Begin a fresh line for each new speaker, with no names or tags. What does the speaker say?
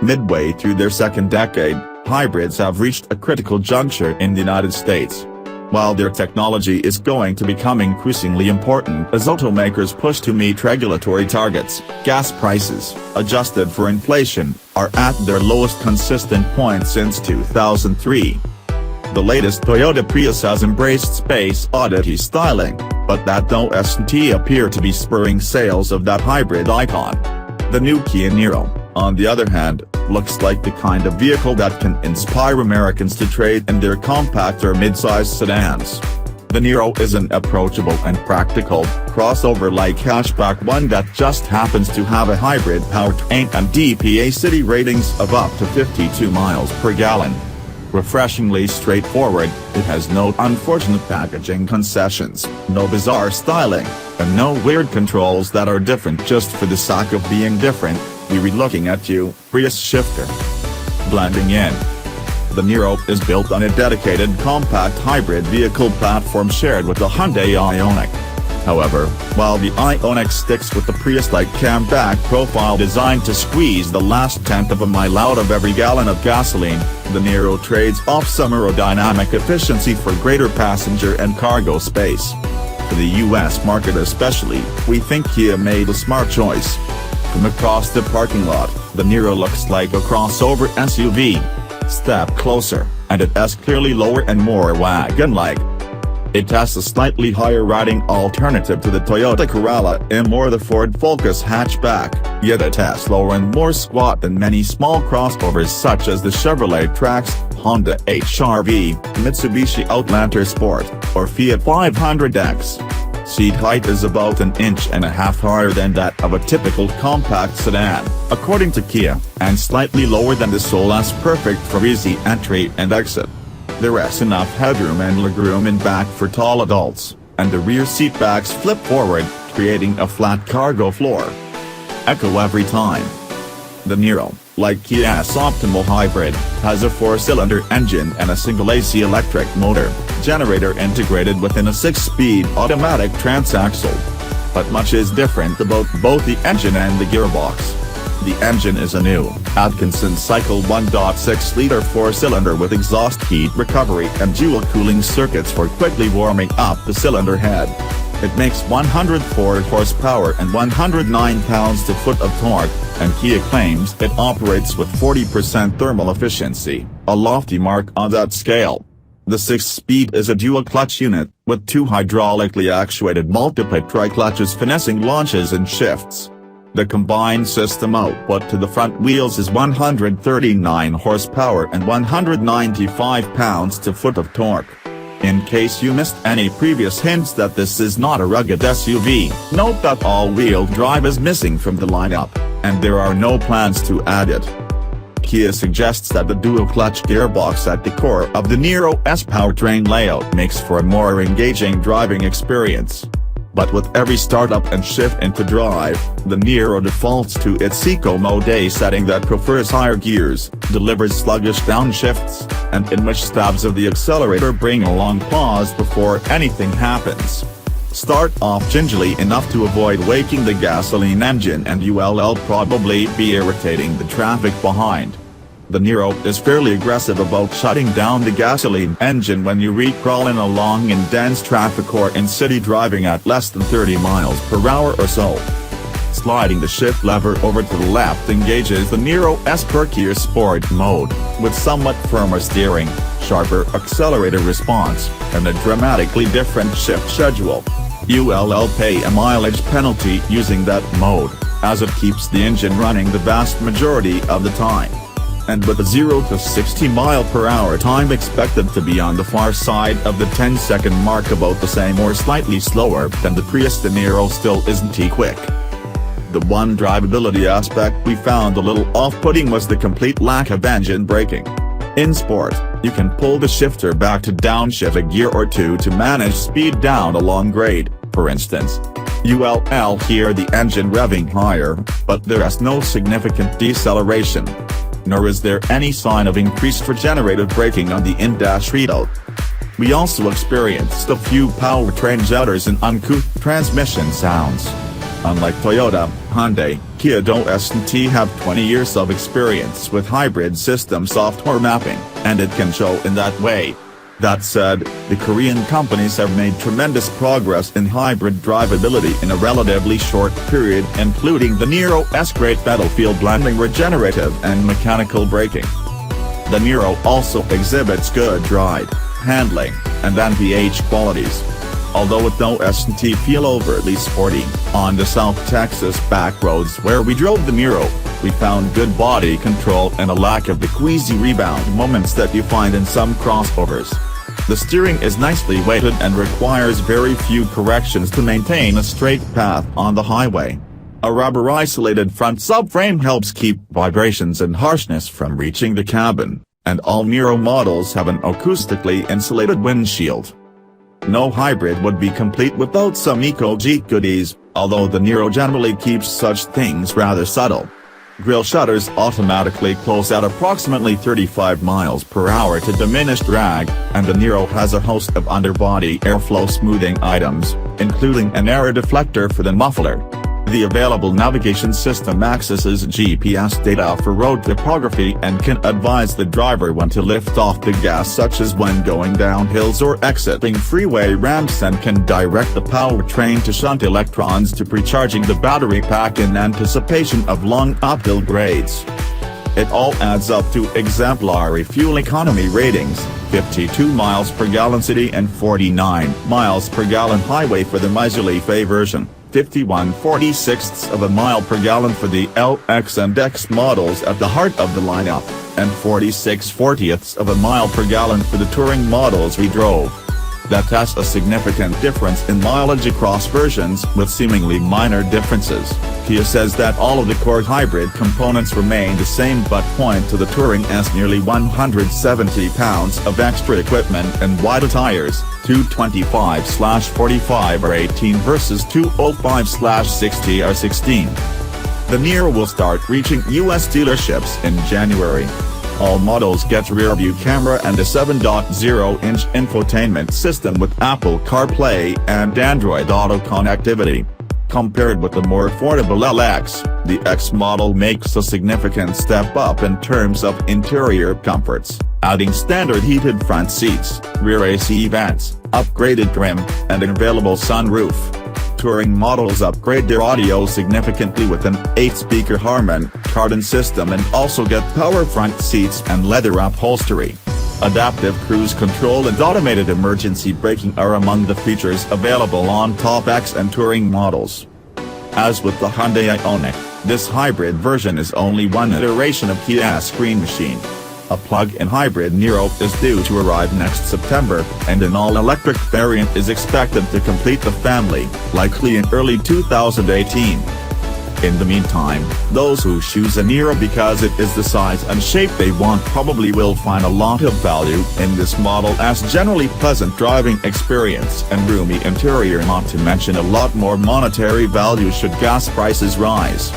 Midway through their second decade, hybrids have reached a critical juncture in the United States. While their technology is going to become increasingly important as automakers push to meet regulatory targets, gas prices, adjusted for inflation, are at their lowest consistent point since 2003. The latest Toyota Prius has embraced space oddity styling, but that doesn't appear to be spurring sales of that hybrid icon. The new Kia Niro, on the other hand, looks like the kind of vehicle that can inspire Americans to trade in their compact or mid-size sedans. The Niro is an approachable and practical, crossover-like hatchback, one that just happens to have a hybrid powertrain and DPA city ratings of up to 52 miles per gallon. Refreshingly straightforward, it has no unfortunate packaging concessions, no bizarre styling, and no weird controls that are different just for the sake of being different. We're looking at you, Prius shifter. Blending in. The Niro is built on a dedicated compact hybrid vehicle platform shared with the Hyundai Ioniq. However, while the Ioniq sticks with the Prius-like cam-back profile designed to squeeze the last tenth of a mile out of every gallon of gasoline, the Niro trades off some aerodynamic efficiency for greater passenger and cargo space. For the US market especially, we think Kia made a smart choice. From across the parking lot, the Niro looks like a crossover SUV. Step closer, and it's clearly lower and more wagon-like. It has a slightly higher riding alternative to the Toyota Corolla and more the Ford Focus hatchback, yet it's lower and more squat than many small crossovers such as the Chevrolet Trax, Honda HR-V, Mitsubishi Outlander Sport, or Fiat 500X. Seat height is about 1.5 inches higher than that of a typical compact sedan, according to Kia, and slightly lower than the Soul's, perfect for easy entry and exit. There is enough headroom and legroom in back for tall adults, and the rear seat backs flip forward, creating a flat cargo floor. Echo every time. The Niro, like Kia's optimal hybrid, has a 4-cylinder engine and a single AC electric motor, generator integrated within a 6-speed automatic transaxle. But much is different about both the engine and the gearbox. The engine is a new, Atkinson cycle 1.6-liter 4-cylinder with exhaust heat recovery and dual cooling circuits for quickly warming up the cylinder head. It makes 104 horsepower and 109 pounds-to-foot of torque, and Kia claims it operates with 40% thermal efficiency, a lofty mark on that scale. The 6-speed is a dual-clutch unit, with 2 hydraulically actuated multiple tri-clutches finessing launches and shifts. The combined system output to the front wheels is 139 horsepower and 195 pounds-to-foot of torque. In case you missed any previous hints that this is not a rugged SUV, note that all-wheel drive is missing from the lineup, and there are no plans to add it. Kia suggests that the dual-clutch gearbox at the core of the Niro's powertrain layout makes for a more engaging driving experience. But with every startup and shift into drive, the Niro defaults to its Eco Mode A setting that prefers higher gears, delivers sluggish downshifts, and in which stabs of the accelerator bring a long pause before anything happens. Start off gingerly enough to avoid waking the gasoline engine and you'll probably be irritating the traffic behind. The Niro is fairly aggressive about shutting down the gasoline engine when you crawling along in dense traffic or in city driving at less than 30 miles per hour or so. Sliding the shift lever over to the left engages the Niro's perkier sport mode, with somewhat firmer steering, sharper accelerator response, and a dramatically different shift schedule. You'll pay a mileage penalty using that mode, as it keeps the engine running the vast majority of the time. And with a 0 to 60 mph time expected to be on the far side of the 10-second mark, about the same or slightly slower than the Prius, the Niro still isn't quick. The one drivability aspect we found a little off-putting was the complete lack of engine braking. In sport, you can pull the shifter back to downshift a gear or two to manage speed down a long grade, for instance. You'll hear the engine revving higher, but there is no significant deceleration. Nor is there any sign of increased regenerative braking on the in-dash readout. We also experienced a few powertrain jitters and uncouth transmission sounds. Unlike Toyota, Hyundai, Kia and T have 20 years of experience with hybrid system software mapping, and it can show in that way. That said, the Korean companies have made tremendous progress in hybrid drivability in a relatively short period, including the Niro's great battlefield landing, regenerative and mechanical braking. The Niro also exhibits good ride, handling, and NVH qualities. Although it doesn't feel overtly sporty, on the South Texas back roads where we drove the Niro, we found good body control and a lack of the queasy rebound moments that you find in some crossovers. The steering is nicely weighted and requires very few corrections to maintain a straight path on the highway. A rubber-isolated front subframe helps keep vibrations and harshness from reaching the cabin, and all Niro models have an acoustically insulated windshield. No hybrid would be complete without some eco-geek goodies, although the Niro generally keeps such things rather subtle. Grille shutters automatically close at approximately 35 miles per hour to diminish drag, and the Niro has a host of underbody airflow smoothing items, including an air deflector for the muffler. The available navigation system accesses GPS data for road topography and can advise the driver when to lift off the gas, such as when going down hills or exiting freeway ramps, and can direct the powertrain to shunt electrons to precharging the battery pack in anticipation of long uphill grades. It all adds up to exemplary fuel economy ratings: 52 miles per gallon city and 49 miles per gallon highway for the Mizulife version. 51/46ths of a mile per gallon for the LX and X models at the heart of the lineup, and 46/40ths of a mile per gallon for the touring models we drove. That's a significant difference in mileage across versions, with seemingly minor differences. Kia says that all of the core hybrid components remain the same, but point to the Touring as nearly 170 pounds of extra equipment and wider tires, 225/45 or 18 versus 205/60 or 16. The Niro will start reaching U.S. dealerships in January. All models get rear-view camera and a 7.0-inch infotainment system with Apple CarPlay and Android Auto connectivity. Compared with the more affordable LX, the X model makes a significant step up in terms of interior comforts, adding standard heated front seats, rear AC vents, upgraded trim, and an available sunroof. Touring models upgrade their audio significantly with an 8-speaker Harman Kardon system and also get power front seats and leather upholstery. Adaptive cruise control and automated emergency braking are among the features available on top X and Touring models. As with the Hyundai Ioniq, this hybrid version is only one iteration of Kia's Green Machine. A plug-in hybrid Niro is due to arrive next September, and an all-electric variant is expected to complete the family, likely in early 2018. In the meantime, those who choose a Niro because it is the size and shape they want probably will find a lot of value in this model, as generally pleasant driving experience and roomy interior, not to mention a lot more monetary value should gas prices rise.